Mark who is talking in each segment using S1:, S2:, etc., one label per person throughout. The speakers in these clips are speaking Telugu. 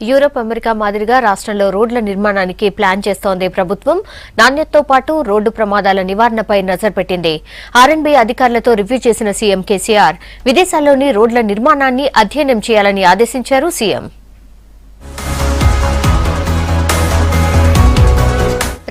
S1: యూరప్, అమెరికా మాదిరిగా రాష్ట్రంలో రోడ్ల నిర్మాణానికి ప్లాన్ చేస్తోంది ప్రభుత్వం. నాణ్యతతో పాటు రోడ్డు ప్రమాదాల నివారణపై నజర్ పెట్టింది. ఆర్ఎండ్బీ అధికారులతో రివ్యూ చేసిన సీఎం కేసీఆర్ విదేశాల్లోని రోడ్ల నిర్మాణాన్ని అధ్యయనం చేయాలని ఆదేశించారు సీఎం.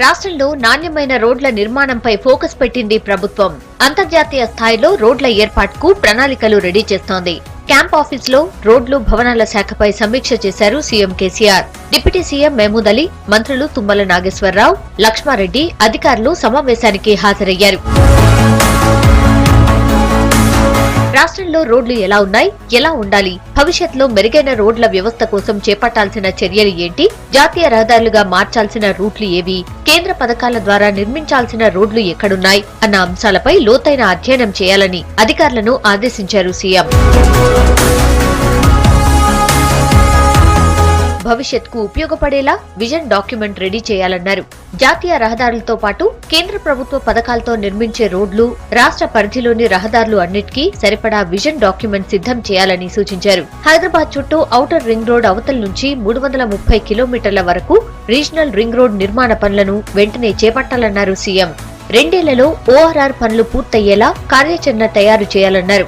S1: రాష్ట్రంలో నాణ్యమైన రోడ్ల నిర్మాణంపై ఫోకస్ పెట్టింది ప్రభుత్వం. అంతర్జాతీయ స్థాయిలో రోడ్ల ఏర్పాటుకు ప్రణాళికలు రెడీ చేస్తోంది. క్యాంప్ ఆఫీసులో రోడ్లు, భవనాల శాఖపై సమీక్ష చేశారు CM KCR. Deputy CM Mahmood Ali, మంత్రులు తుమ్మల నాగేశ్వరరావు, లక్ష్మారెడ్డి అధికారులు సమావేశానికి హాజరయ్యారు. రాష్ట్రంలో రోడ్లు ఎలా ఉన్నాయి, ఎలా ఉండాలి, భవిష్యత్తులో మెరుగైన రోడ్ల వ్యవస్థ కోసం చేపట్టాల్సిన చర్యలు ఏంటి, జాతీయ రహదారులుగా మార్చాల్సిన రూట్లు ఏవి, కేంద్ర పథకాల ద్వారా నిర్మించాల్సిన రోడ్లు ఎక్కడున్నాయి అన్న అంశాలపై లోతైన అధ్యయనం చేయాలని అధికారులను ఆదేశించారు సీఎం. భవిష్యత్కు ఉపయోగపడేలా విజన్ డాక్యుమెంట్ రెడీ చేయాలన్నారు. జాతీయ రహదారులతో పాటు కేంద్ర ప్రభుత్వ పథకాలతో నిర్మించే రోడ్లు, రాష్ట్ర పరిధిలోని రహదారులు అన్నిటికీ సరిపడా విజన్ డాక్యుమెంట్ సిద్ధం చేయాలని సూచించారు. హైదరాబాద్ చుట్టూ ఔటర్ రింగ్ రోడ్ అవతల నుంచి 330 కిలోమీటర్ల వరకు రీజనల్ రింగ్ రోడ్ నిర్మాణ పనులను వెంటనే చేపట్టాలన్నారు సీఎం. 2 ఏళ్లలో ఓఆర్ఆర్ పనులు పూర్తయ్యేలా కార్యాచరణ తయారు చేయాలన్నారు.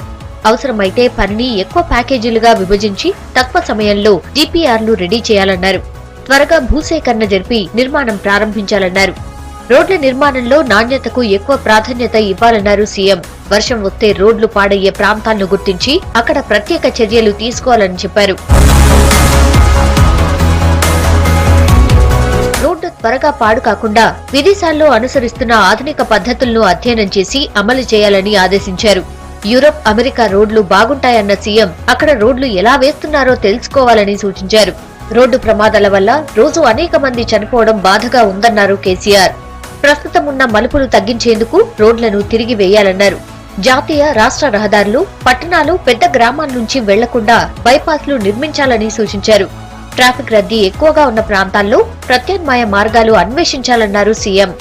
S1: అవసరమైతే పనిని ఎక్కువ ప్యాకేజీలుగా విభజించి తక్కువ సమయంలో జీపీఆర్లు రెడీ చేయాలన్నారు. త్వరగా భూసేకరణ జరిపి నిర్మాణం ప్రారంభించాలన్నారు. రోడ్ల నిర్మాణంలో నాణ్యతకు ఎక్కువ ప్రాధాన్యత ఇవ్వాలన్నారు సీఎం. వర్షం వస్తే రోడ్లు పాడయ్యే ప్రాంతాలను గుర్తించి అక్కడ ప్రత్యేక చర్యలు తీసుకోవాలని చెప్పారు. రోడ్డు త్వరగా పాడు కాకుండా విదేశాల్లో అనుసరిస్తున్న ఆధునిక పద్ధతులను అధ్యయనం చేసి అమలు చేయాలని ఆదేశించారు. యూరప్, అమెరికా రోడ్లు బాగుంటాయన్న సీఎం అక్కడ రోడ్లు ఎలా వేస్తున్నారో తెలుసుకోవాలని సూచించారు. రోడ్డు ప్రమాదాల వల్ల రోజు అనేక మంది చనిపోవడం బాధగా ఉందన్నారు కేసీఆర్. ప్రస్తుతం ఉన్న మలుపులు తగ్గించేందుకు రోడ్లను తిరిగి వేయాలన్నారు. జాతీయ, రాష్ట్ర రహదారులు పట్టణాలు, పెద్ద గ్రామాల నుంచి వెళ్లకుండా బైపాస్లు నిర్మించాలని సూచించారు. ట్రాఫిక్ రద్దీ ఎక్కువగా ఉన్న ప్రాంతాల్లో ప్రత్యామ్నాయ మార్గాలు అన్వేషించాలన్నారు సీఎం.